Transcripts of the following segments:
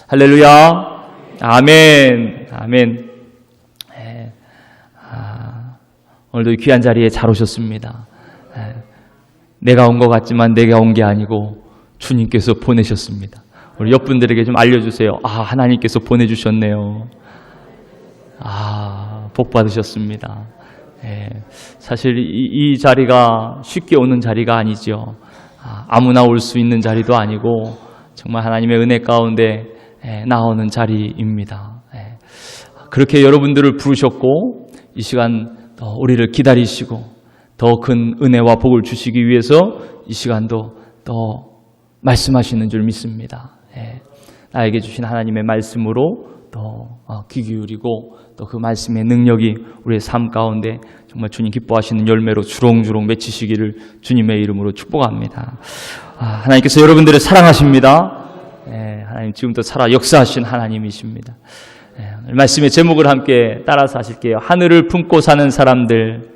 할렐루야. 아멘. 아멘. 오늘도 귀한 자리에 잘 오셨습니다. 내가 온 것 같지만 내가 온 게 아니고 주님께서 보내셨습니다. 우리 옆분들에게 좀 알려주세요. 하나님께서 보내주셨네요. 복 받으셨습니다. 사실 이 자리가 쉽게 오는 자리가 아니죠. 아무나 올 수 있는 자리도 아니고 정말 하나님의 은혜 가운데 나오는 자리입니다. 그렇게 여러분들을 부르셨고 이 시간 우리를 기다리시고 더 큰 은혜와 복을 주시기 위해서 이 시간도 더 말씀하시는 줄 믿습니다. 나에게 주신 하나님의 말씀으로 더 귀 기울이고 또 그 말씀의 능력이 우리의 삶 가운데 정말 주님 기뻐하시는 열매로 주렁주렁 맺히시기를 주님의 이름으로 축복합니다. 하나님께서 여러분들을 사랑하십니다. 하나님 지금도 살아 역사하신 하나님이십니다. 오늘 말씀의 제목을 함께 따라서 하실게요. 하늘을 품고 사는 사람들.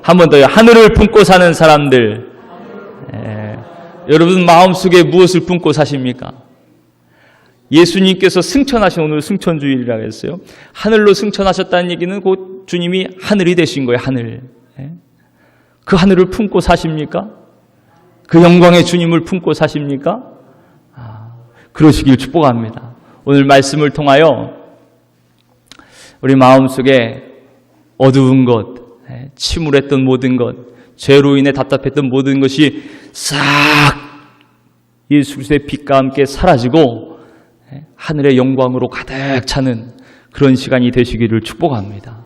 한 번 더요. 하늘을 품고 사는 사람들. 여러분 마음속에 무엇을 품고 사십니까? 예수님께서 승천하신 오늘 승천주일이라고 했어요. 하늘로 승천하셨다는 얘기는 곧 주님이 하늘이 되신 거예요. 하늘. 그 하늘을 품고 사십니까? 그 영광의 주님을 품고 사십니까? 그러시길 축복합니다. 오늘 말씀을 통하여 우리 마음속에 어두운 것, 침울했던 모든 것, 죄로 인해 답답했던 모든 것이 싹 예수 그리스도의 빛과 함께 사라지고 하늘의 영광으로 가득 차는 그런 시간이 되시기를 축복합니다.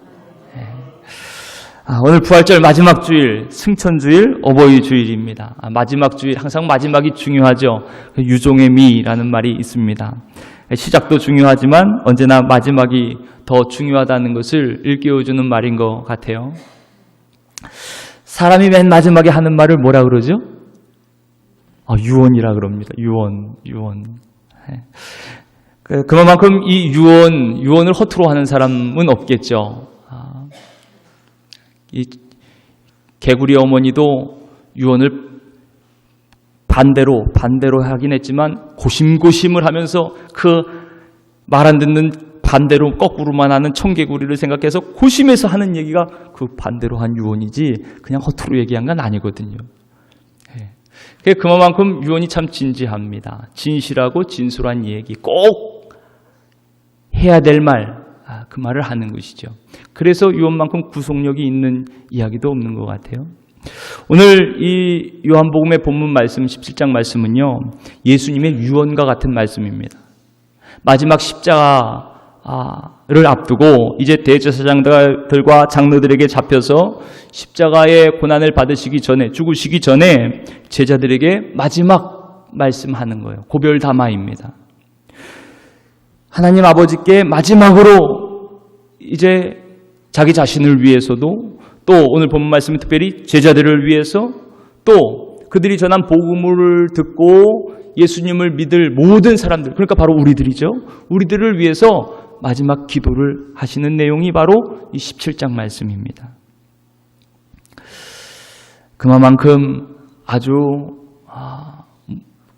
오늘 부활절 마지막 주일, 승천주일, 어버이 주일입니다. 마지막 주일, 항상 마지막이 중요하죠. 유종의 미라는 말이 있습니다. 시작도 중요하지만 언제나 마지막이 더 중요하다는 것을 일깨워주는 말인 것 같아요. 사람이 맨 마지막에 하는 말을 뭐라 그러죠? 유언이라 그럽니다. 유언. 그만큼 이 유언을 허투루 하는 사람은 없겠죠. 이 개구리 어머니도 유언을 반대로 하긴 했지만 고심고심을 하면서 그 말 안 듣는 반대로 거꾸로만 하는 청개구리를 생각해서 고심해서 하는 얘기가 그 반대로 한 유언이지 그냥 허투루 얘기한 건 아니거든요. 그만큼 유언이 참 진지합니다. 진실하고 진솔한 얘기, 꼭 해야 될 말, 그 말을 하는 것이죠. 그래서 유언만큼 구속력이 있는 이야기도 없는 것 같아요. 오늘 이 요한복음의 본문 말씀 17장 말씀은요, 예수님의 유언과 같은 말씀입니다. 마지막 십자가를 앞두고 이제 대제사장들과 장로들에게 잡혀서 십자가의 고난을 받으시기 전에, 죽으시기 전에 제자들에게 마지막 말씀하는 거예요. 고별담화입니다. 하나님 아버지께 마지막으로 이제 자기 자신을 위해서도, 또 오늘 본문 말씀은 특별히 제자들을 위해서, 또 그들이 전한 복음을 듣고 예수님을 믿을 모든 사람들, 그러니까 바로 우리들이죠. 우리들을 위해서 마지막 기도를 하시는 내용이 바로 이 17장 말씀입니다. 그만큼 아주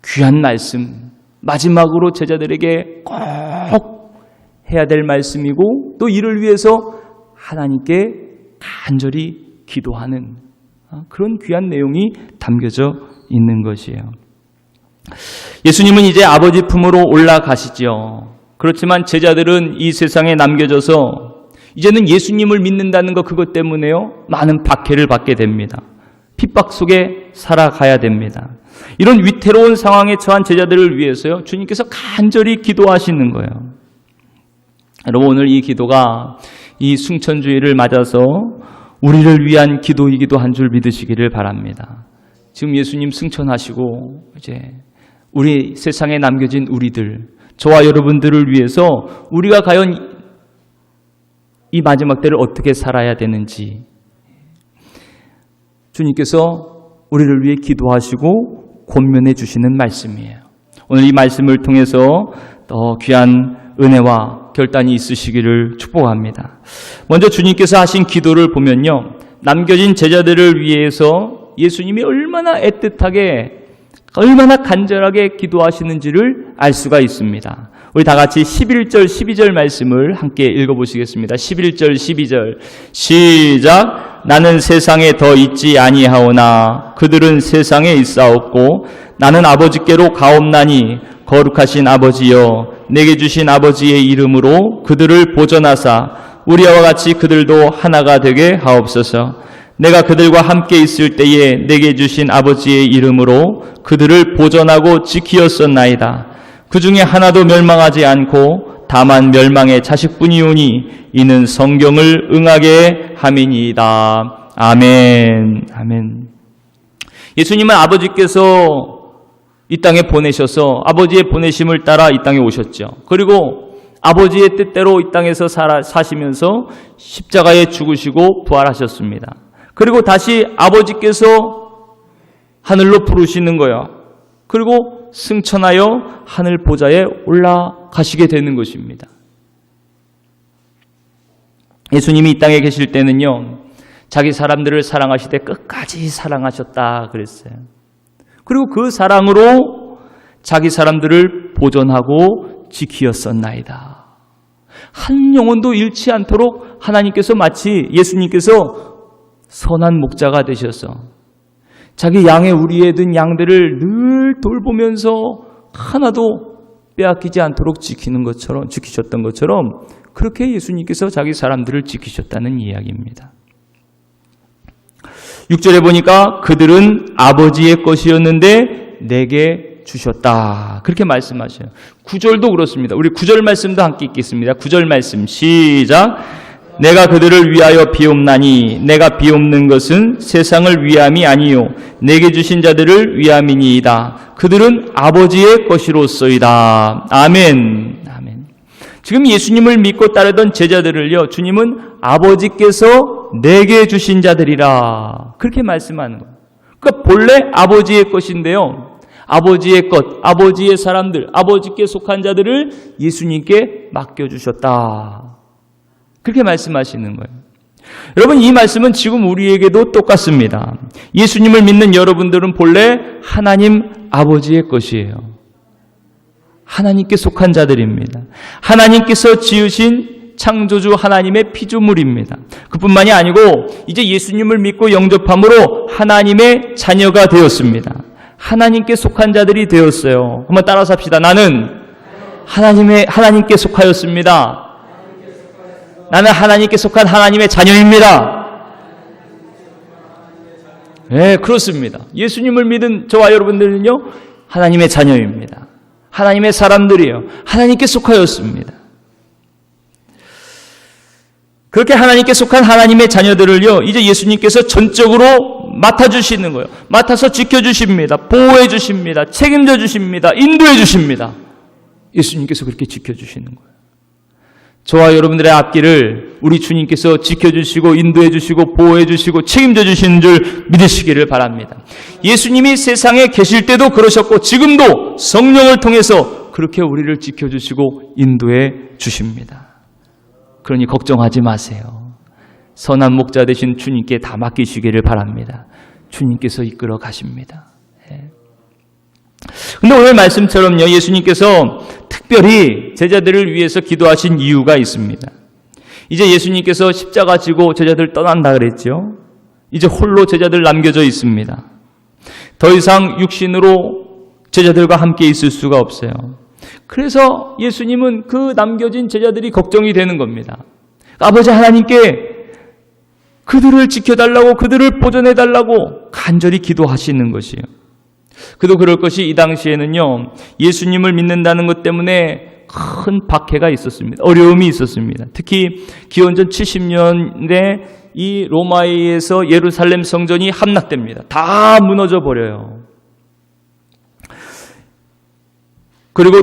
귀한 말씀, 마지막으로 제자들에게 꼭 해야 될 말씀이고, 또 이를 위해서 하나님께 간절히 기도하는 그런 귀한 내용이 담겨져 있는 것이에요. 예수님은 이제 아버지 품으로 올라가시죠. 그렇지만 제자들은 이 세상에 남겨져서 이제는 예수님을 믿는다는 것, 그것 때문에요, 많은 박해를 받게 됩니다. 핍박 속에 살아가야 됩니다. 이런 위태로운 상황에 처한 제자들을 위해서요, 주님께서 간절히 기도하시는 거예요. 여러분, 오늘 이 기도가 이 승천주의를 맞아서 우리를 위한 기도이기도 한 줄 믿으시기를 바랍니다. 지금 예수님 승천하시고 이제 우리 세상에 남겨진 우리들, 저와 여러분들을 위해서 우리가 과연 이 마지막 때를 어떻게 살아야 되는지 주님께서 우리를 위해 기도하시고 권면해 주시는 말씀이에요. 오늘 이 말씀을 통해서 더 귀한 은혜와 결단이 있으시기를 축복합니다. 먼저 주님께서 하신 기도를 보면요, 남겨진 제자들을 위해서 예수님이 얼마나 애틋하게 얼마나 간절하게 기도하시는지를 알 수가 있습니다. 우리 다 같이 11절, 12절 말씀을 함께 읽어보시겠습니다. 11절, 12절 시작. 나는 세상에 더 있지 아니하오나 그들은 세상에 있사옵고 나는 아버지께로 가옵나니 거룩하신 아버지여 내게 주신 아버지의 이름으로 그들을 보전하사 우리와 같이 그들도 하나가 되게 하옵소서. 내가 그들과 함께 있을 때에 내게 주신 아버지의 이름으로 그들을 보전하고 지키었었나이다. 그 중에 하나도 멸망하지 않고 다만 멸망의 자식뿐이오니 이는 성경을 응하게 함이니이다. 아멘. 아멘. 예수님은 아버지께서 이 땅에 보내셔서 아버지의 보내심을 따라 이 땅에 오셨죠. 그리고 아버지의 뜻대로 이 땅에서 사시면서 십자가에 죽으시고 부활하셨습니다. 그리고 다시 아버지께서 하늘로 부르시는 거예요. 그리고 승천하여 하늘 보좌에 올라가시게 되는 것입니다. 예수님이 이 땅에 계실 때는요, 자기 사람들을 사랑하시되 끝까지 사랑하셨다 그랬어요. 그리고 그 사랑으로 자기 사람들을 보존하고 지키었었나이다. 한 영혼도 잃지 않도록 하나님께서 마치 예수님께서 선한 목자가 되셔서 자기 양의 우리에 든 양들을 늘 돌보면서 하나도 빼앗기지 않도록 지키셨던 것처럼 그렇게 예수님께서 자기 사람들을 지키셨다는 이야기입니다. 6절에 보니까 그들은 아버지의 것이었는데 내게 주셨다. 그렇게 말씀하셔요. 9절도 그렇습니다. 우리 9절 말씀도 함께 읽겠습니다. 9절 말씀 시작. 내가 그들을 위하여 비옵나니 내가 비옵는 것은 세상을 위함이 아니요 내게 주신 자들을 위함이니이다. 그들은 아버지의 것이로소이다. 아멘. 아멘. 지금 예수님을 믿고 따르던 제자들을요, 주님은 아버지께서 내게 주신 자들이라 그렇게 말씀하는 거예요. 그러니까 본래 아버지의 것인데요, 아버지의 것, 아버지의 사람들, 아버지께 속한 자들을 예수님께 맡겨주셨다. 그렇게 말씀하시는 거예요. 여러분, 이 말씀은 지금 우리에게도 똑같습니다. 예수님을 믿는 여러분들은 본래 하나님 아버지의 것이에요. 하나님께 속한 자들입니다. 하나님께서 지으신 창조주 하나님의 피조물입니다. 그뿐만이 아니고 이제 예수님을 믿고 영접함으로 하나님의 자녀가 되었습니다. 하나님께 속한 자들이 되었어요. 한번 따라서 합시다. 나는 하나님께 속하였습니다. 나는 하나님께 속한 하나님의 자녀입니다. 네, 그렇습니다. 예수님을 믿은 저와 여러분들은요, 하나님의 자녀입니다. 하나님의 사람들이에요. 하나님께 속하였습니다. 그렇게 하나님께 속한 하나님의 자녀들을요, 이제 예수님께서 전적으로 맡아주시는 거예요. 맡아서 지켜주십니다. 보호해주십니다. 책임져주십니다. 인도해주십니다. 예수님께서 그렇게 지켜주시는 거예요. 저와 여러분들의 앞길을 우리 주님께서 지켜주시고 인도해주시고 보호해주시고 책임져주시는 줄 믿으시기를 바랍니다. 예수님이 세상에 계실 때도 그러셨고 지금도 성령을 통해서 그렇게 우리를 지켜주시고 인도해 주십니다. 그러니 걱정하지 마세요. 선한 목자 되신 주님께 다 맡기시기를 바랍니다. 주님께서 이끌어 가십니다. 근데 오늘 말씀처럼요, 예수님께서 특별히 제자들을 위해서 기도하신 이유가 있습니다. 이제 예수님께서 십자가 지고 제자들 떠난다 그랬죠. 이제 홀로 제자들 남겨져 있습니다. 더 이상 육신으로 제자들과 함께 있을 수가 없어요. 그래서 예수님은 그 남겨진 제자들이 걱정이 되는 겁니다. 아버지 하나님께 그들을 지켜달라고, 그들을 보존해달라고 간절히 기도하시는 것이에요. 그도 그럴 것이 이 당시에는요, 예수님을 믿는다는 것 때문에 큰 박해가 있었습니다. 어려움이 있었습니다. 특히 기원전 70년대 이 로마에 의해서 예루살렘 성전이 함락됩니다. 다 무너져 버려요. 그리고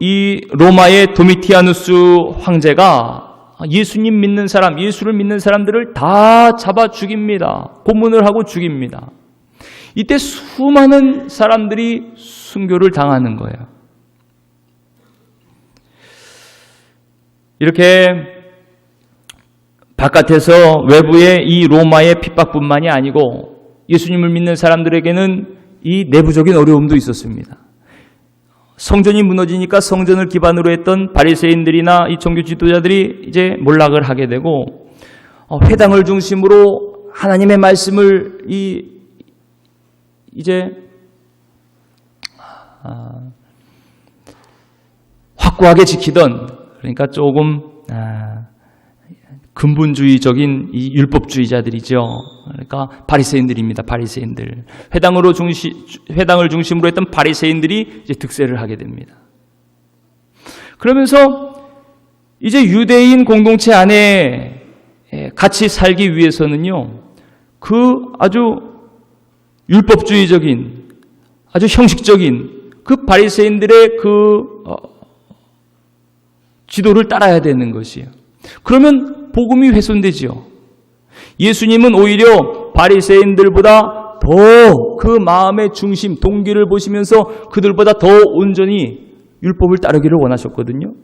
이 로마의 도미티아누스 황제가 예수님 믿는 사람, 예수를 믿는 사람들을 다 잡아 죽입니다. 고문을 하고 죽입니다. 이때 수많은 사람들이 순교를 당하는 거예요. 이렇게 바깥에서 외부의 이 로마의 핍박뿐만이 아니고 예수님을 믿는 사람들에게는 이 내부적인 어려움도 있었습니다. 성전이 무너지니까 성전을 기반으로 했던 바리새인들이나 이 종교 지도자들이 이제 몰락을 하게 되고 회당을 중심으로 하나님의 말씀을 이제 확고하게 지키던, 그러니까 조금 근본주의적인 이 율법주의자들이죠. 그러니까 바리새인들입니다. 바리새인들. 회당을 중심으로 했던 바리새인들이 이제 득세를 하게 됩니다. 그러면서 이제 유대인 공동체 안에 같이 살기 위해서는요, 그 아주 율법주의적인, 아주 형식적인 그 바리새인들의 그 지도를 따라야 되는 것이에요. 그러면 복음이 훼손되지요. 예수님은 오히려 바리새인들보다 더 그 마음의 중심, 동기를 보시면서 그들보다 더 온전히 율법을 따르기를 원하셨거든요.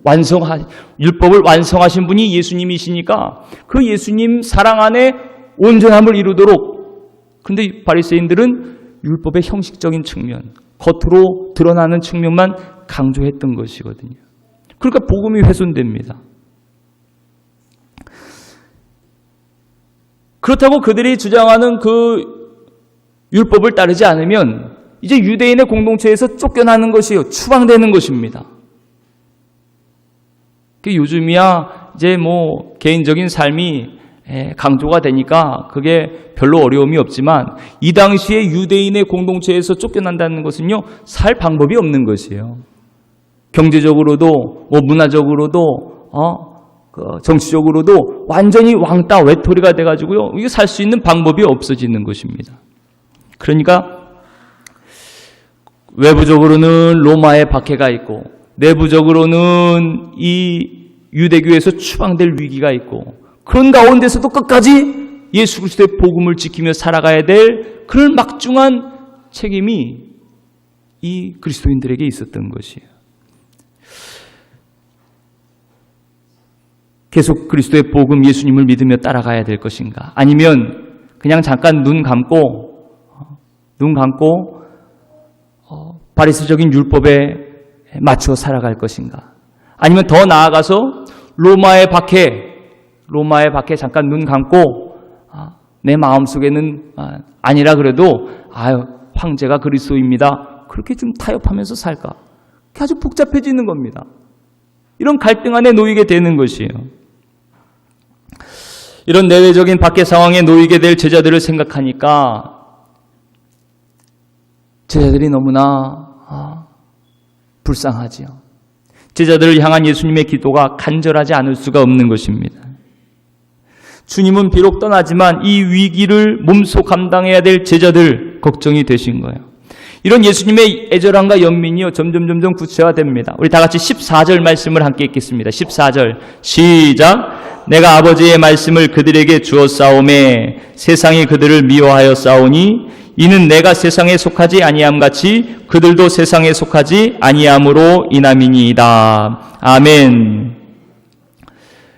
율법을 완성하신 분이 예수님이시니까 그 예수님 사랑 안에 온전함을 이루도록. 근데 바리새인들은 율법의 형식적인 측면, 겉으로 드러나는 측면만 강조했던 것이거든요. 그러니까 복음이 훼손됩니다. 그렇다고 그들이 주장하는 그 율법을 따르지 않으면 이제 유대인의 공동체에서 쫓겨나는 것이요, 추방되는 것입니다. 요즘이야 이제 뭐 개인적인 삶이 강조가 되니까 그게 별로 어려움이 없지만, 이 당시에 유대인의 공동체에서 쫓겨난다는 것은요, 살 방법이 없는 것이에요. 경제적으로도, 문화적으로도, 정치적으로도 완전히 왕따, 외톨이가 돼가지고요, 이게 살 수 있는 방법이 없어지는 것입니다. 그러니까 외부적으로는 로마의 박해가 있고, 내부적으로는 이 유대교에서 추방될 위기가 있고, 그런 가운데서도 끝까지 예수 그리스도의 복음을 지키며 살아가야 될 그런 막중한 책임이 이 그리스도인들에게 있었던 것이에요. 계속 그리스도의 복음, 예수님을 믿으며 따라가야 될 것인가? 아니면 그냥 잠깐 눈 감고 바리새적인 율법에 맞추어 살아갈 것인가? 아니면 더 나아가서 로마의 박해 잠깐 눈 감고 내 마음속에는 아니라 그래도 황제가 그리스도입니다, 그렇게 좀 타협하면서 살까? 그게 아주 복잡해지는 겁니다. 이런 갈등 안에 놓이게 되는 것이에요. 이런 내외적인 박해 상황에 놓이게 될 제자들을 생각하니까 제자들이 너무나 불쌍하지요. 제자들을 향한 예수님의 기도가 간절하지 않을 수가 없는 것입니다. 주님은 비록 떠나지만 이 위기를 몸소 감당해야 될 제자들 걱정이 되신 거예요. 이런 예수님의 애절함과 연민이요, 점점 구체화됩니다. 우리 다 같이 14절 말씀을 함께 읽겠습니다. 14절 시작. 내가 아버지의 말씀을 그들에게 주었사오매 세상이 그들을 미워하여 싸우니 이는 내가 세상에 속하지 아니함 같이 그들도 세상에 속하지 아니함으로 인함이니이다. 아멘.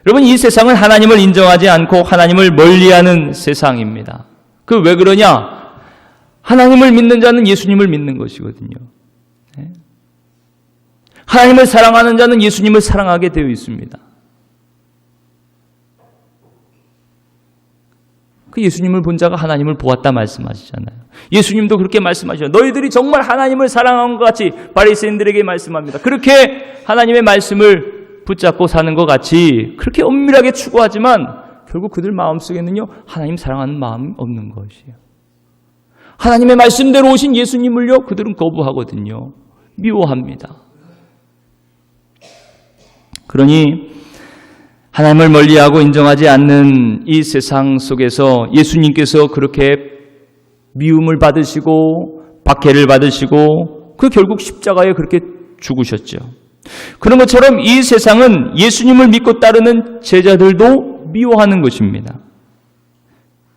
여러분, 이 세상은 하나님을 인정하지 않고 하나님을 멀리하는 세상입니다. 그 왜 그러냐? 하나님을 믿는 자는 예수님을 믿는 것이거든요. 하나님을 사랑하는 자는 예수님을 사랑하게 되어 있습니다. 그 예수님을 본 자가 하나님을 보았다 말씀하시잖아요. 예수님도 그렇게 말씀하시죠. 너희들이 정말 하나님을 사랑한 것 같이, 바리새인들에게 말씀합니다. 그렇게 하나님의 말씀을 붙잡고 사는 것 같이 그렇게 엄밀하게 추구하지만 결국 그들 마음속에는요, 하나님 사랑하는 마음이 없는 것이에요. 하나님의 말씀대로 오신 예수님을요, 그들은 거부하거든요. 미워합니다. 그러니 하나님을 멀리하고 인정하지 않는 이 세상 속에서 예수님께서 그렇게 미움을 받으시고 박해를 받으시고 그 결국 십자가에 그렇게 죽으셨죠. 그런 것처럼 이 세상은 예수님을 믿고 따르는 제자들도 미워하는 것입니다.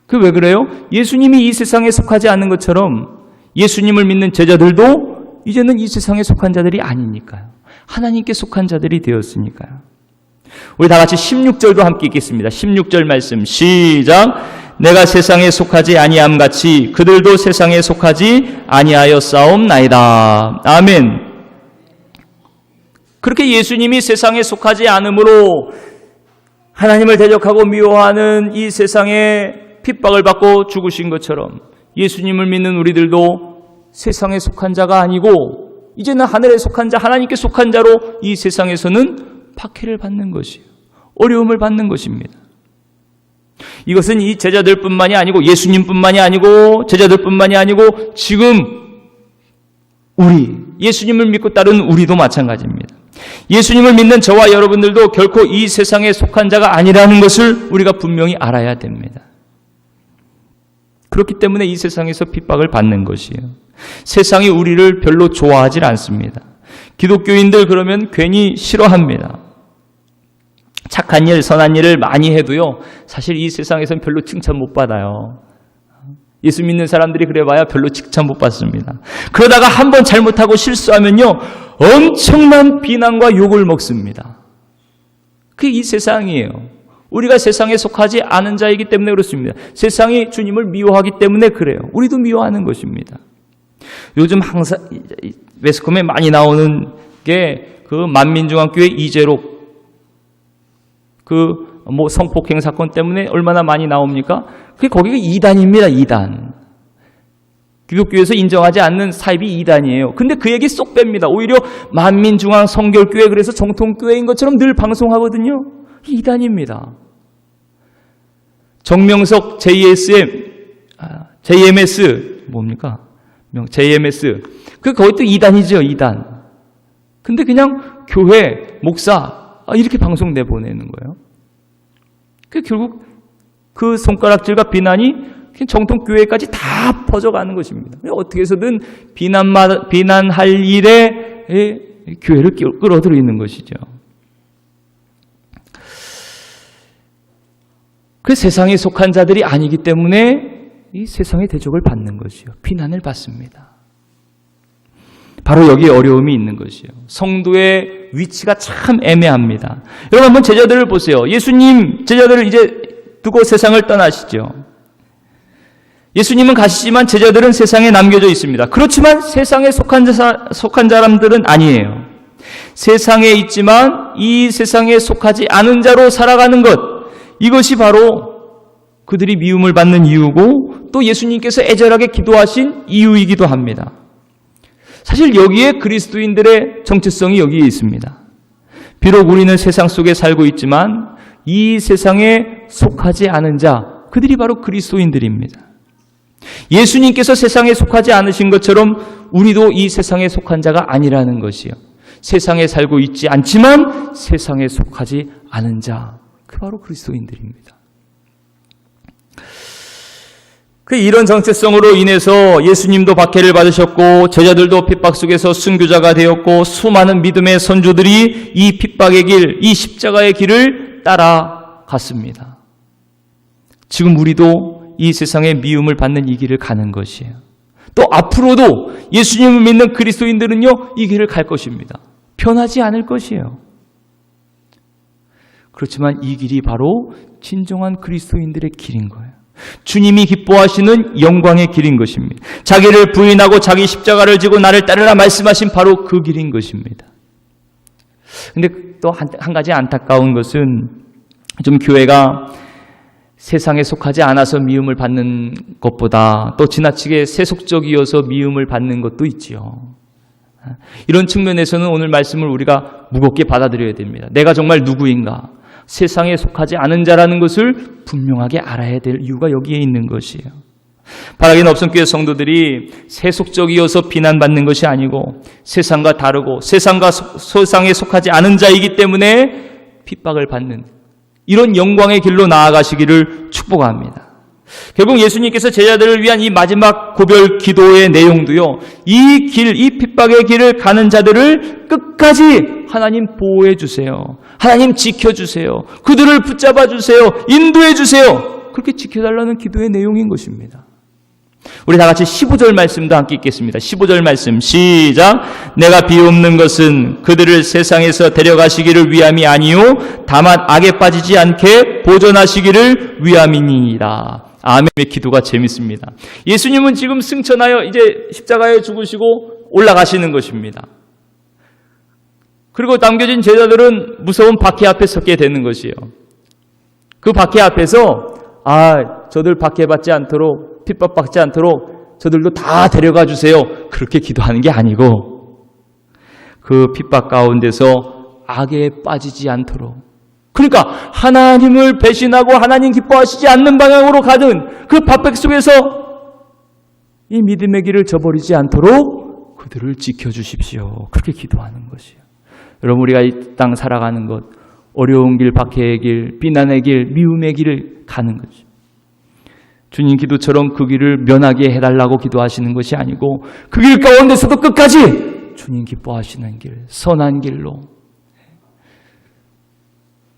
그 왜 그래요? 예수님이 이 세상에 속하지 않는 것처럼 예수님을 믿는 제자들도 이제는 이 세상에 속한 자들이 아니니까요. 하나님께 속한 자들이 되었으니까요. 우리 다 같이 16절도 함께 읽겠습니다. 16절 말씀 시작. 내가 세상에 속하지 아니함 같이 그들도 세상에 속하지 아니하였사옵나이다. 아멘. 그렇게 예수님이 세상에 속하지 않으므로 하나님을 대적하고 미워하는 이 세상에 핍박을 받고 죽으신 것처럼 예수님을 믿는 우리들도 세상에 속한 자가 아니고 이제는 하늘에 속한 자, 하나님께 속한 자로 이 세상에서는 박해를 받는 것이에요. 어려움을 받는 것입니다. 이것은 이 제자들뿐만이 아니고 예수님뿐만이 아니고 제자들뿐만이 아니고 지금 우리 예수님을 믿고 따르는 우리도 마찬가지입니다. 예수님을 믿는 저와 여러분들도 결코 이 세상에 속한 자가 아니라는 것을 우리가 분명히 알아야 됩니다. 그렇기 때문에 이 세상에서 핍박을 받는 것이에요. 세상이 우리를 별로 좋아하지 않습니다. 기독교인들 그러면 괜히 싫어합니다. 착한 일, 선한 일을 많이 해도요, 사실 이 세상에서는 별로 칭찬 못 받아요. 예수 믿는 사람들이 그래봐야 별로 칭찬 못 받습니다. 그러다가 한번 잘못하고 실수하면요, 엄청난 비난과 욕을 먹습니다. 그게 이 세상이에요. 우리가 세상에 속하지 않은 자이기 때문에 그렇습니다. 세상이 주님을 미워하기 때문에 그래요. 우리도 미워하는 것입니다. 요즘 항상 매스컴에 많이 나오는 게 그 만민중앙교회 이재록 성폭행 사건 때문에 얼마나 많이 나옵니까? 그게 거기가 이단입니다. 이단. 기독교에서 인정하지 않는 사입이 이단이에요. 근데 그 얘기 쏙 뺍니다. 오히려 만민중앙 성결교회 그래서 정통교회인 것처럼 늘 방송하거든요. 이단입니다. 정명석 JMS 뭡니까? JMS 거기 또 이단이죠. 이단. 근데 그냥 교회 목사 이렇게 방송 내보내는 거예요. 결국 그 손가락질과 비난이 정통교회까지 다 퍼져가는 것입니다. 어떻게 해서든 비난할 일에 교회를 끌어들이는 것이죠. 그 세상에 속한 자들이 아니기 때문에 이 세상의 대적을 받는 것이요. 비난을 받습니다. 바로 여기에 어려움이 있는 것이요. 성도의 위치가 참 애매합니다. 여러분 한번 제자들을 보세요. 예수님 제자들을 이제 두고 세상을 떠나시죠. 예수님은 가시지만 제자들은 세상에 남겨져 있습니다. 그렇지만 세상에 속한 사람들은 아니에요. 세상에 있지만 이 세상에 속하지 않은 자로 살아가는 것, 이것이 바로 그들이 미움을 받는 이유고 또 예수님께서 애절하게 기도하신 이유이기도 합니다. 사실 여기에 그리스도인들의 정체성이 여기에 있습니다. 비록 우리는 세상 속에 살고 있지만 이 세상에 속하지 않은 자, 그들이 바로 그리스도인들입니다. 예수님께서 세상에 속하지 않으신 것처럼 우리도 이 세상에 속한 자가 아니라는 것이요. 세상에 살고 있지 않지만 세상에 속하지 않은 자, 그 바로 그리스도인들입니다. 이런 정체성으로 인해서 예수님도 박해를 받으셨고 제자들도 핍박 속에서 순교자가 되었고 수많은 믿음의 선조들이 이 핍박의 길, 이 십자가의 길을 따라갔습니다. 지금 우리도 이 세상의 미움을 받는 이 길을 가는 것이에요. 또 앞으로도 예수님을 믿는 그리스도인들은요, 이 길을 갈 것입니다. 변하지 않을 것이에요. 그렇지만 이 길이 바로 진정한 그리스도인들의 길인 거예요. 주님이 기뻐하시는 영광의 길인 것입니다. 자기를 부인하고 자기 십자가를 지고 나를 따르라 말씀하신 바로 그 길인 것입니다. 근데 또 한 가지 안타까운 것은 좀 교회가 세상에 속하지 않아서 미움을 받는 것보다 또 지나치게 세속적이어서 미움을 받는 것도 있지요. 이런 측면에서는 오늘 말씀을 우리가 무겁게 받아들여야 됩니다. 내가 정말 누구인가? 세상에 속하지 않은 자라는 것을 분명하게 알아야 될 이유가 여기에 있는 것이에요. 바라긴 업성교회 성도들이 세속적이어서 비난받는 것이 아니고 세상과 다르고 세상에 속하지 않은 자이기 때문에 핍박을 받는 이런 영광의 길로 나아가시기를 축복합니다. 결국 예수님께서 제자들을 위한 이 마지막 고별 기도의 내용도요, 이 핍박의 길을 가는 자들을 끝까지 하나님 보호해 주세요. 하나님 지켜주세요. 그들을 붙잡아 주세요. 인도해 주세요. 그렇게 지켜달라는 기도의 내용인 것입니다. 우리 다 같이 15절 말씀도 함께 읽겠습니다. 15절 말씀 시작. 내가 비옵는 것은 그들을 세상에서 데려가시기를 위함이 아니요 다만 악에 빠지지 않게 보존하시기를 위함이니이다. 아멘의 기도가 재밌습니다. 예수님은 지금 승천하여 이제 십자가에 죽으시고 올라가시는 것입니다. 그리고 남겨진 제자들은 무서운 박해 앞에 섰게 되는 것이에요. 그 박해 앞에서 저들 박해받지 않도록, 핍박받지 않도록 저들도 다 데려가 주세요. 그렇게 기도하는 게 아니고 그 핍박 가운데서 악에 빠지지 않도록, 그러니까 하나님을 배신하고 하나님 기뻐하시지 않는 방향으로 가는 그 박백 속에서 이 믿음의 길을 저버리지 않도록 그들을 지켜주십시오. 그렇게 기도하는 것이에요. 여러분, 우리가 이 땅 살아가는 것, 어려운 길, 박해의 길, 비난의 길, 미움의 길을 가는 거죠. 주님 기도처럼 그 길을 면하게 해달라고 기도하시는 것이 아니고 그 길 가운데서도 끝까지 주님 기뻐하시는 길, 선한 길로,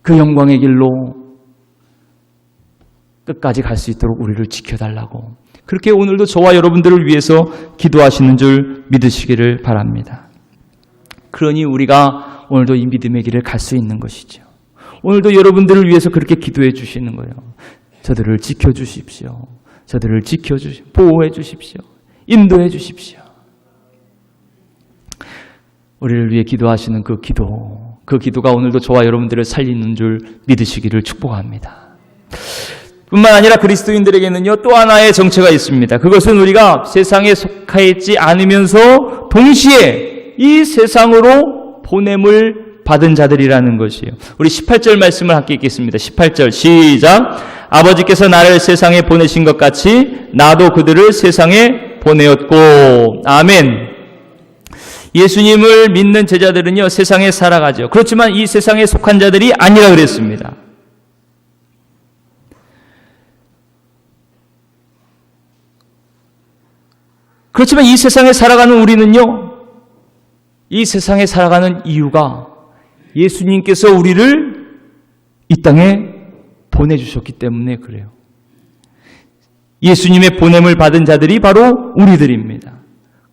그 영광의 길로 끝까지 갈 수 있도록 우리를 지켜달라고, 그렇게 오늘도 저와 여러분들을 위해서 기도하시는 줄 믿으시기를 바랍니다. 그러니 우리가 오늘도 이 믿음의 길을 갈 수 있는 것이죠. 오늘도 여러분들을 위해서 그렇게 기도해 주시는 거예요. 저들을 지켜주십시오. 저들을 지켜주십시오. 보호해 주십시오. 인도해 주십시오. 우리를 위해 기도하시는 그 기도가 오늘도 저와 여러분들을 살리는 줄 믿으시기를 축복합니다. 뿐만 아니라 그리스도인들에게는요, 또 하나의 정체가 있습니다. 그것은 우리가 세상에 속해 있지 않으면서 동시에 이 세상으로 보냄을 받은 자들이라는 것이에요. 우리 18절 말씀을 함께 읽겠습니다. 18절 시작. 아버지께서 나를 세상에 보내신 것 같이 나도 그들을 세상에 보내었고. 아멘. 예수님을 믿는 제자들은요, 세상에 살아가죠. 그렇지만 이 세상에 속한 자들이 아니라 그랬습니다. 그렇지만 이 세상에 살아가는 우리는요, 이 세상에 살아가는 이유가 예수님께서 우리를 이 땅에 보내주셨기 때문에 그래요. 예수님의 보냄을 받은 자들이 바로 우리들입니다.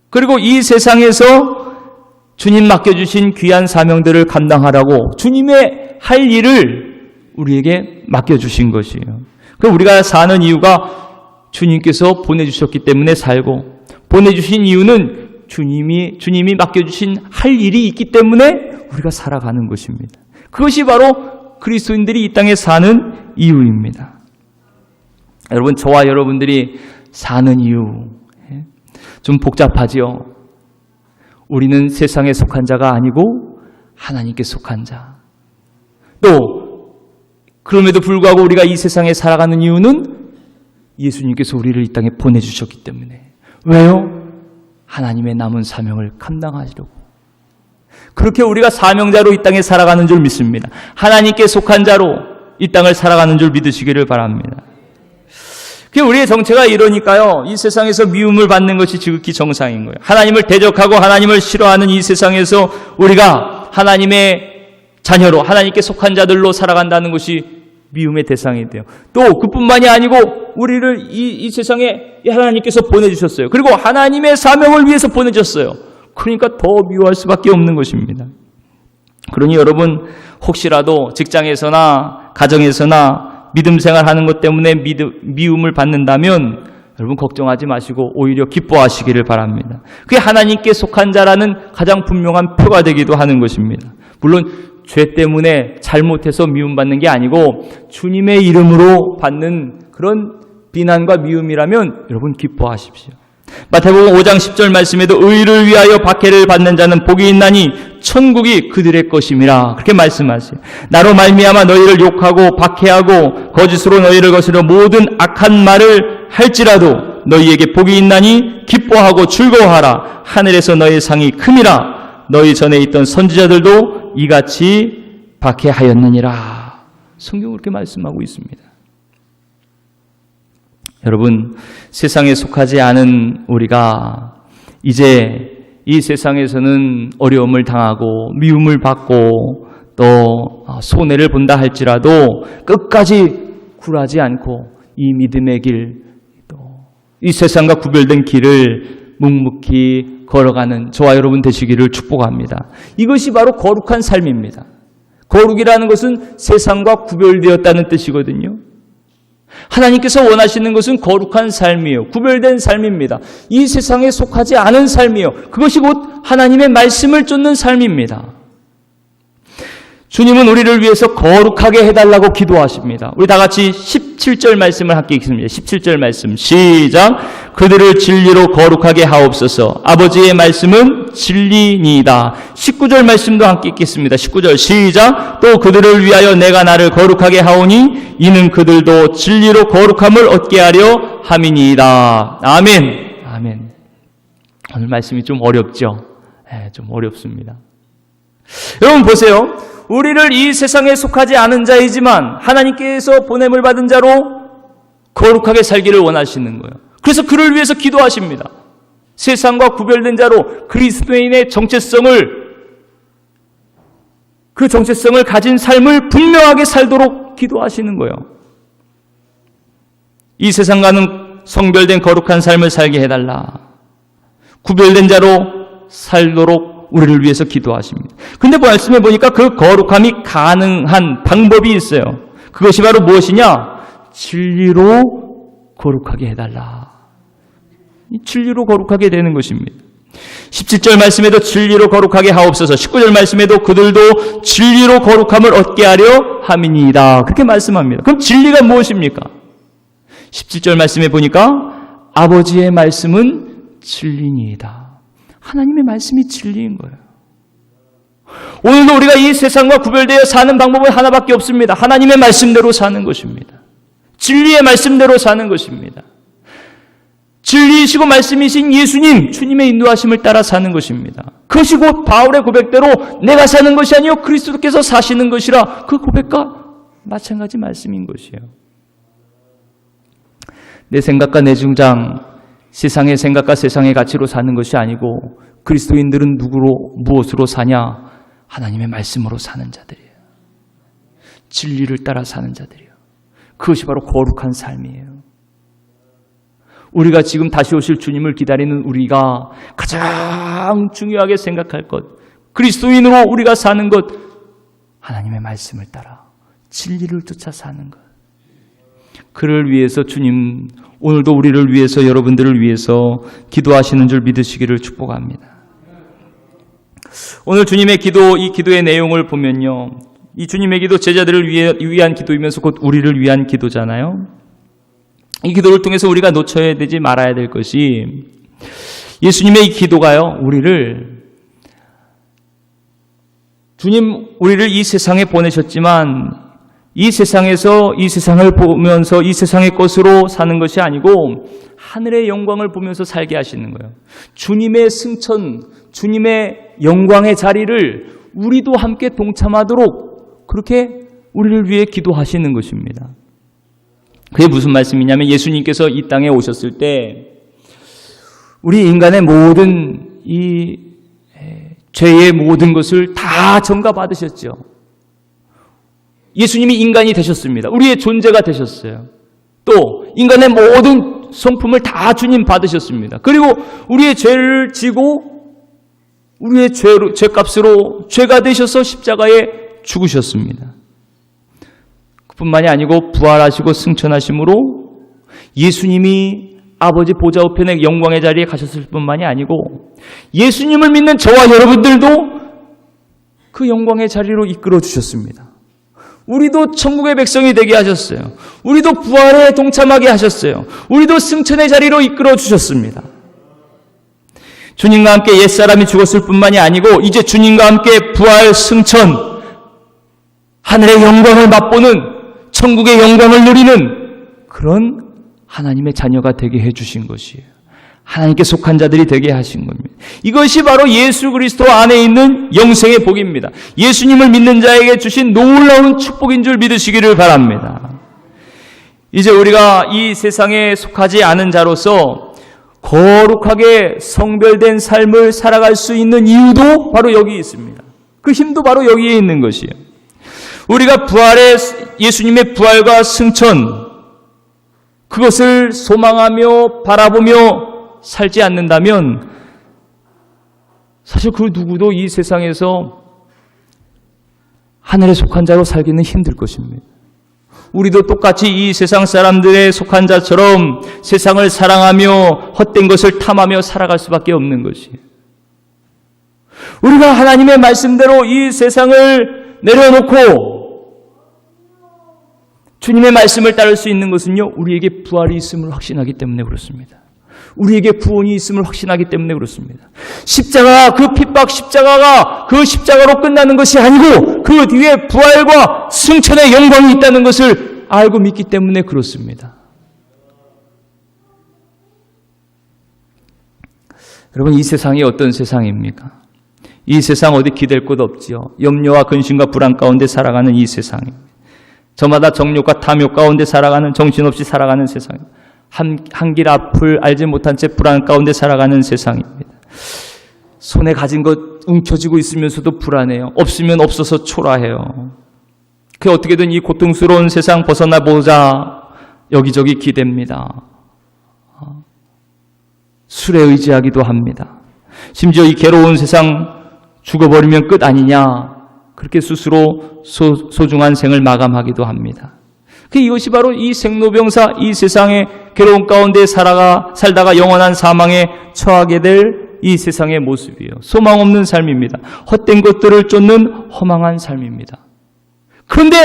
그리고 이 세상에서 주님 맡겨주신 귀한 사명들을 감당하라고 주님의 할 일을 우리에게 맡겨주신 것이에요. 그럼 우리가 사는 이유가 주님께서 보내주셨기 때문에 살고, 보내주신 이유는 주님이 맡겨주신 할 일이 있기 때문에 우리가 살아가는 것입니다. 그것이 바로 그리스도인들이 이 땅에 사는 이유입니다. 여러분, 저와 여러분들이 사는 이유 좀 복잡하지요. 우리는 세상에 속한 자가 아니고 하나님께 속한 자. 또 그럼에도 불구하고 우리가 이 세상에 살아가는 이유는 예수님께서 우리를 이 땅에 보내주셨기 때문에. 왜요? 하나님의 남은 사명을 감당하시려고. 그렇게 우리가 사명자로 이 땅에 살아가는 줄 믿습니다. 하나님께 속한 자로 이 땅을 살아가는 줄 믿으시기를 바랍니다. 우리의 정체가 이러니까요, 이 세상에서 미움을 받는 것이 지극히 정상인 거예요. 하나님을 대적하고 하나님을 싫어하는 이 세상에서 우리가 하나님의 자녀로, 하나님께 속한 자들로 살아간다는 것이 미움의 대상이 돼요. 또 그뿐만이 아니고 우리를 이 세상에 하나님께서 보내주셨어요. 그리고 하나님의 사명을 위해서 보내주셨어요. 그러니까 더 미워할 수밖에 없는 것입니다. 그러니 여러분, 혹시라도 직장에서나 가정에서나 믿음 생활하는 것 때문에 미움을 받는다면 여러분 걱정하지 마시고 오히려 기뻐하시기를 바랍니다. 그게 하나님께 속한 자라는 가장 분명한 표가 되기도 하는 것입니다. 물론 죄 때문에 잘못해서 미움받는 게 아니고 주님의 이름으로 받는 그런 비난과 미움이라면 여러분 기뻐하십시오. 마태복음 5장 10절 말씀에도 의를 위하여 박해를 받는 자는 복이 있나니 천국이 그들의 것임이라 그렇게 말씀하세요. 나로 말미암아 너희를 욕하고 박해하고 거짓으로 너희를 거스려 모든 악한 말을 할지라도 너희에게 복이 있나니 기뻐하고 즐거워하라. 하늘에서 너희 상이 큼이라. 너희 전에 있던 선지자들도 이같이 박해하였느니라. 성경은 그렇게 말씀하고 있습니다. 여러분, 세상에 속하지 않은 우리가 이제 이 세상에서는 어려움을 당하고 미움을 받고 또 손해를 본다 할지라도 끝까지 굴하지 않고 이 믿음의 길, 또 이 세상과 구별된 길을 묵묵히 걸어가는 저와 여러분 되시기를 축복합니다. 이것이 바로 거룩한 삶입니다. 거룩이라는 것은 세상과 구별되었다는 뜻이거든요. 하나님께서 원하시는 것은 거룩한 삶이에요. 구별된 삶입니다. 이 세상에 속하지 않은 삶이에요. 그것이 곧 하나님의 말씀을 쫓는 삶입니다. 주님은 우리를 위해서 거룩하게 해달라고 기도하십니다. 우리 다 같이 17절 말씀을 함께 읽습니다. 17절 말씀 시작. 그들을 진리로 거룩하게 하옵소서. 아버지의 말씀은 진리니이다. 19절 말씀도 함께 읽겠습니다. 19절 시작. 또 그들을 위하여 내가 나를 거룩하게 하오니 이는 그들도 진리로 거룩함을 얻게 하려 함이니이다. 아멘. 아멘. 오늘 말씀이 좀 어렵죠? 네, 좀 어렵습니다. 여러분 보세요. 우리를 이 세상에 속하지 않은 자이지만 하나님께서 보냄을 받은 자로 거룩하게 살기를 원하시는 거예요. 그래서 그를 위해서 기도하십니다. 세상과 구별된 자로 그리스도인의 그 정체성을 가진 삶을 분명하게 살도록 기도하시는 거예요. 이 세상과는 성별된 거룩한 삶을 살게 해달라. 구별된 자로 살도록 우리를 위해서 기도하십니다. 근데 말씀해 보니까 그 거룩함이 가능한 방법이 있어요. 그것이 바로 무엇이냐? 진리로 거룩하게 해달라. 진리로 거룩하게 되는 것입니다. 17절 말씀에도 진리로 거룩하게 하옵소서. 19절 말씀에도 그들도 진리로 거룩함을 얻게 하려 함이니이다. 그렇게 말씀합니다. 그럼 진리가 무엇입니까? 17절 말씀에 보니까 아버지의 말씀은 진리니이다. 하나님의 말씀이 진리인 거예요. 오늘도 우리가 이 세상과 구별되어 사는 방법은 하나밖에 없습니다. 하나님의 말씀대로 사는 것입니다. 진리의 말씀대로 사는 것입니다. 진리이시고 말씀이신 예수님, 주님의 인도하심을 따라 사는 것입니다. 그것이 곧 바울의 고백대로 내가 사는 것이 아니요 그리스도께서 사시는 것이라 그 고백과 마찬가지 말씀인 것이에요. 내 생각과 내 주장, 세상의 생각과 세상의 가치로 사는 것이 아니고 그리스도인들은 무엇으로 사냐? 하나님의 말씀으로 사는 자들이에요. 진리를 따라 사는 자들이에요. 그것이 바로 거룩한 삶이에요. 우리가 지금 다시 오실 주님을 기다리는 우리가 가장 중요하게 생각할 것, 그리스도인으로 우리가 사는 것, 하나님의 말씀을 따라 진리를 쫓아 사는 것. 그를 위해서 주님 오늘도 우리를 위해서 여러분들을 위해서 기도하시는 줄 믿으시기를 축복합니다. 오늘 주님의 기도, 이 기도의 내용을 보면요. 이 주님의 기도 제자들을 위한 기도이면서 곧 우리를 위한 기도잖아요. 이 기도를 통해서 우리가 놓쳐야 되지 말아야 될 것이 예수님의 이 기도가요. 주님 우리를 이 세상에 보내셨지만 이 세상에서 이 세상을 보면서 이 세상의 것으로 사는 것이 아니고 하늘의 영광을 보면서 살게 하시는 거예요. 주님의 승천, 주님의 영광의 자리를 우리도 함께 동참하도록 그렇게 우리를 위해 기도하시는 것입니다. 그게 무슨 말씀이냐면 예수님께서 이 땅에 오셨을 때 우리 인간의 모든 이 죄의 모든 것을 다 전가받으셨죠. 예수님이 인간이 되셨습니다. 우리의 존재가 되셨어요. 또 인간의 모든 성품을 다 주님 받으셨습니다. 그리고 우리의 죄를 지고 우리의 죄값으로 죄가 되셔서 십자가에 죽으셨습니다. 그뿐만이 아니고 부활하시고 승천하심으로 예수님이 아버지 보좌 우편의 영광의 자리에 가셨을 뿐만이 아니고 예수님을 믿는 저와 여러분들도 그 영광의 자리로 이끌어 주셨습니다. 우리도 천국의 백성이 되게 하셨어요. 우리도 부활에 동참하게 하셨어요. 우리도 승천의 자리로 이끌어 주셨습니다. 주님과 함께 옛사람이 죽었을 뿐만이 아니고 이제 주님과 함께 부활, 승천, 하늘의 영광을 맛보는 천국의 영광을 누리는 그런 하나님의 자녀가 되게 해주신 것이에요. 하나님께 속한 자들이 되게 하신 겁니다. 이것이 바로 예수 그리스도 안에 있는 영생의 복입니다. 예수님을 믿는 자에게 주신 놀라운 축복인 줄 믿으시기를 바랍니다. 이제 우리가 이 세상에 속하지 않은 자로서 거룩하게 성별된 삶을 살아갈 수 있는 이유도 바로 여기 있습니다. 그 힘도 바로 여기에 있는 것이에요. 우리가 예수님의 부활과 승천, 그것을 소망하며 바라보며 살지 않는다면 사실 그 누구도 이 세상에서 하늘에 속한 자로 살기는 힘들 것입니다. 우리도 똑같이 이 세상 사람들에 속한 자처럼 세상을 사랑하며 헛된 것을 탐하며 살아갈 수밖에 없는 것이에요. 우리가 하나님의 말씀대로 이 세상을 내려놓고 주님의 말씀을 따를 수 있는 것은요, 우리에게 부활이 있음을 확신하기 때문에 그렇습니다. 우리에게 구원이 있음을 확신하기 때문에 그렇습니다. 십자가, 그 핍박 십자가가 그 십자가로 끝나는 것이 아니고 그 뒤에 부활과 승천의 영광이 있다는 것을 알고 믿기 때문에 그렇습니다. 여러분, 이 세상이 어떤 세상입니까? 이 세상 어디 기댈 곳 없지요. 염려와 근심과 불안 가운데 살아가는 이 세상입니다. 저마다 정욕과 탐욕 가운데 살아가는, 정신없이 살아가는 세상입니다. 한 길 앞을 알지 못한 채 불안 가운데 살아가는 세상입니다. 손에 가진 것 움켜쥐고 있으면서도 불안해요. 없으면 없어서 초라해요. 그 어떻게든 이 고통스러운 세상 벗어나 보자 여기저기 기댑니다. 술에 의지하기도 합니다. 심지어 이 괴로운 세상 죽어버리면 끝 아니냐, 그렇게 스스로 소중한 생을 마감하기도 합니다. 이것이 바로 이 생로병사, 이 세상의 괴로운 가운데 살다가 영원한 사망에 처하게 될 이 세상의 모습이에요. 소망 없는 삶입니다. 헛된 것들을 쫓는 허망한 삶입니다. 그런데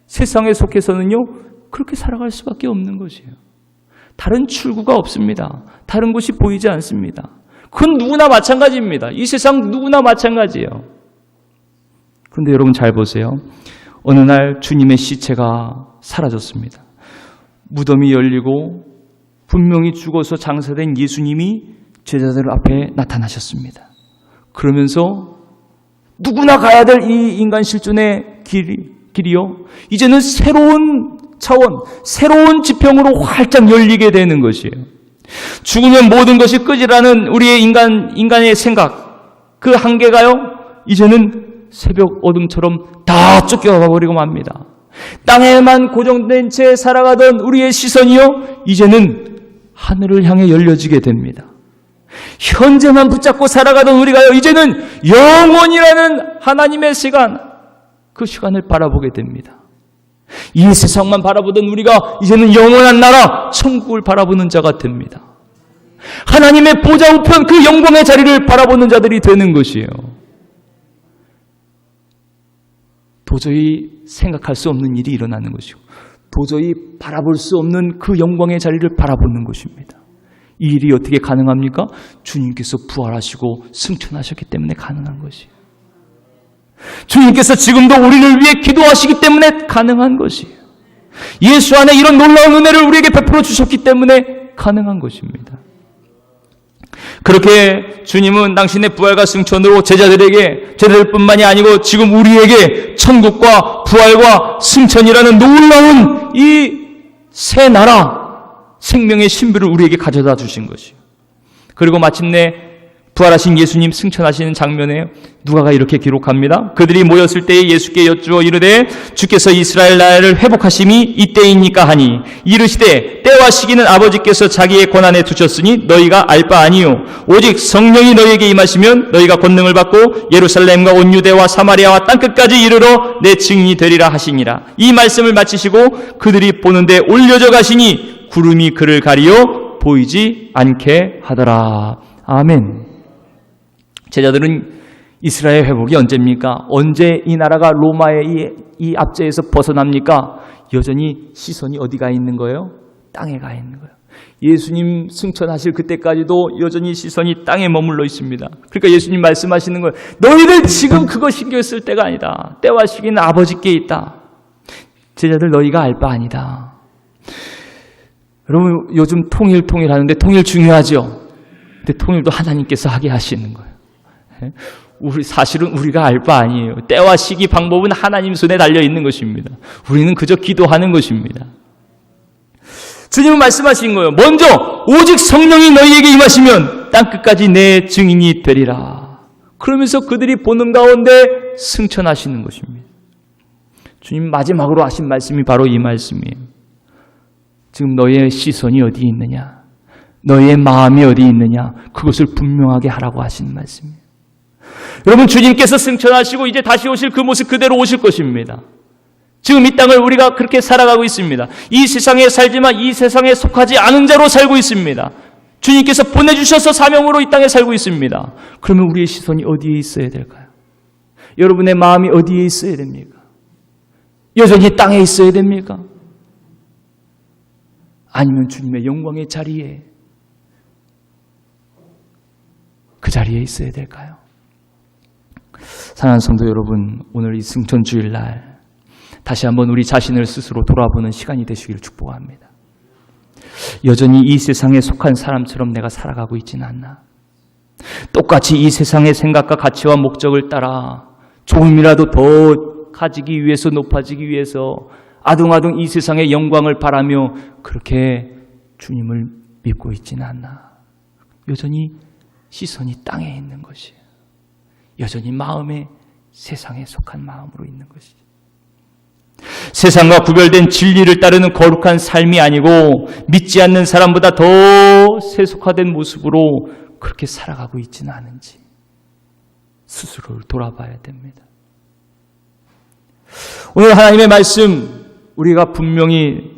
세상에 속해서는요, 그렇게 살아갈 수밖에 없는 것이에요. 다른 출구가 없습니다. 다른 곳이 보이지 않습니다. 그건 누구나 마찬가지입니다. 이 세상 누구나 마찬가지예요. 그런데 여러분 잘 보세요. 어느 날 주님의 시체가 사라졌습니다. 무덤이 열리고 분명히 죽어서 장사된 예수님이 제자들 앞에 나타나셨습니다. 그러면서 누구나 가야 될 이 인간 실존의 길이요, 이제는 새로운 차원, 새로운 지평으로 활짝 열리게 되는 것이에요. 죽으면 모든 것이 끝이라는 우리의 인간의 생각, 그 한계가요, 이제는 새벽 어둠처럼 다 쫓겨가 버리고 맙니다. 땅에만 고정된 채 살아가던 우리의 시선이요, 이제는 하늘을 향해 열려지게 됩니다. 현재만 붙잡고 살아가던 우리가요, 이제는 영원이라는 하나님의 시간, 그 시간을 바라보게 됩니다. 이 세상만 바라보던 우리가 이제는 영원한 나라, 천국을 바라보는 자가 됩니다. 하나님의 보좌 우편 그 영광의 자리를 바라보는 자들이 되는 것이에요. 도저히 생각할 수 없는 일이 일어나는 것이고, 도저히 바라볼 수 없는 그 영광의 자리를 바라보는 것입니다. 이 일이 어떻게 가능합니까? 주님께서 부활하시고 승천하셨기 때문에 가능한 것이에요. 주님께서 지금도 우리를 위해 기도하시기 때문에 가능한 것이에요. 예수 안에 이런 놀라운 은혜를 우리에게 베풀어 주셨기 때문에 가능한 것입니다. 그렇게 주님은 당신의 부활과 승천으로 제자들뿐만이 아니고 지금 우리에게 천국과 부활과 승천이라는 놀라운 이 새 나라, 생명의 신비를 우리에게 가져다 주신 것이에요. 그리고 마침내 부활하신 예수님 승천하시는 장면에 누가가 이렇게 기록합니다. 그들이 모였을 때에 예수께 여쭈어 이르되 주께서 이스라엘 나라를 회복하심이 이때이니까 하니 이르시되 때와 시기는 아버지께서 자기의 권한에 두셨으니 너희가 알 바 아니요 오직 성령이 너희에게 임하시면 너희가 권능을 받고 예루살렘과 온 유대와 사마리아와 땅끝까지 이르러 내 증인이 되리라 하시니라. 이 말씀을 마치시고 그들이 보는데 올려져 가시니 구름이 그를 가리어 보이지 않게 하더라. 아멘. 제자들은 이스라엘 회복이 언제입니까? 언제 이 나라가 로마의 이 압제에서 벗어납니까? 여전히 시선이 어디가 있는 거예요? 땅에 가 있는 거예요. 예수님 승천하실 그때까지도 여전히 시선이 땅에 머물러 있습니다. 그러니까 예수님 말씀하시는 거예요. 너희들 지금 그거 신경 쓸 때가 아니다. 때와 시기는 아버지께 있다. 제자들 너희가 알 바 아니다. 여러분 요즘 통일 하는데 통일 중요하죠? 근데 통일도 하나님께서 하게 하시는 거예요. 사실은 우리가 알 바 아니에요. 때와 시기 방법은 하나님 손에 달려 있는 것입니다. 우리는 그저 기도하는 것입니다. 주님은 말씀하신 거예요. 먼저 오직 성령이 너희에게 임하시면 땅끝까지 내 증인이 되리라. 그러면서 그들이 보는 가운데 승천하시는 것입니다. 주님 마지막으로 하신 말씀이 바로 이 말씀이에요. 지금 너희의 시선이 어디 있느냐, 너희의 마음이 어디 있느냐, 그것을 분명하게 하라고 하신 말씀이에요. 여러분 주님께서 승천하시고 이제 다시 오실 그 모습 그대로 오실 것입니다. 지금 이 땅을 우리가 그렇게 살아가고 있습니다. 이 세상에 살지만 이 세상에 속하지 않은 자로 살고 있습니다. 주님께서 보내주셔서 사명으로 이 땅에 살고 있습니다. 그러면 우리의 시선이 어디에 있어야 될까요? 여러분의 마음이 어디에 있어야 됩니까? 여전히 땅에 있어야 됩니까? 아니면 주님의 영광의 자리에, 그 자리에 있어야 될까요? 사랑하는 성도 여러분, 오늘 이 승천주일날 다시 한번 우리 자신을 스스로 돌아보는 시간이 되시길 축복합니다. 여전히 이 세상에 속한 사람처럼 내가 살아가고 있지는 않나? 똑같이 이 세상의 생각과 가치와 목적을 따라 조금이라도 더 가지기 위해서, 높아지기 위해서 아둥아둥 이 세상의 영광을 바라며 그렇게 주님을 믿고 있지는 않나? 여전히 시선이 땅에 있는 것이에요. 여전히 마음에 세상에 속한 마음으로 있는 것이죠. 세상과 구별된 진리를 따르는 거룩한 삶이 아니고 믿지 않는 사람보다 더 세속화된 모습으로 그렇게 살아가고 있지는 않은지 스스로를 돌아봐야 됩니다. 오늘 하나님의 말씀, 우리가 분명히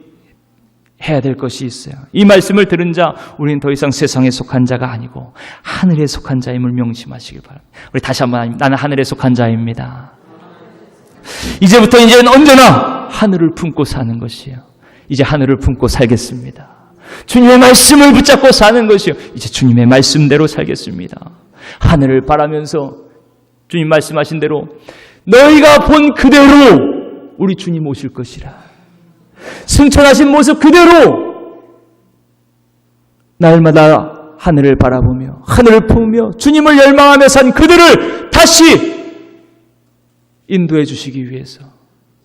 해야 될 것이 있어요. 이 말씀을 들은 자, 우리는 더 이상 세상에 속한 자가 아니고 하늘에 속한 자임을 명심하시길 바랍니다. 우리 다시 한번, 나는 하늘에 속한 자입니다. 이제부터 이제는 언제나 하늘을 품고 사는 것이에요. 이제 하늘을 품고 살겠습니다. 주님의 말씀을 붙잡고 사는 것이요. 이제 주님의 말씀대로 살겠습니다. 하늘을 바라면서 주님 말씀하신 대로 너희가 본 그대로 우리 주님 오실 것이라. 승천하신 모습 그대로 날마다 하늘을 바라보며 하늘을 품으며 주님을 열망하며 산 그들을 다시 인도해 주시기 위해서,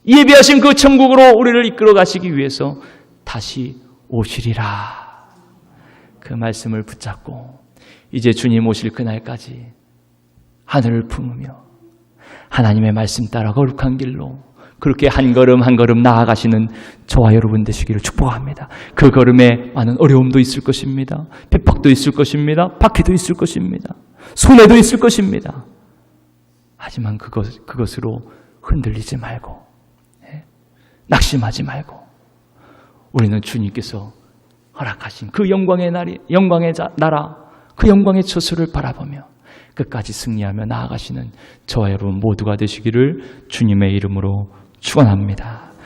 예비하신 그 천국으로 우리를 이끌어 가시기 위해서 다시 오시리라. 그 말씀을 붙잡고 이제 주님 오실 그날까지 하늘을 품으며 하나님의 말씀 따라 거룩한 길로 그렇게 한 걸음 한 걸음 나아가시는 저와 여러분 되시기를 축복합니다. 그 걸음에 많은 어려움도 있을 것입니다. 핍박도 있을 것입니다. 박해도 있을 것입니다. 손해도 있을 것입니다. 하지만 그것으로 흔들리지 말고, 낙심하지 말고, 우리는 주님께서 허락하신 그 영광의 나라, 그 영광의 처소를 바라보며 끝까지 승리하며 나아가시는 저와 여러분 모두가 되시기를 주님의 이름으로 축원합니다.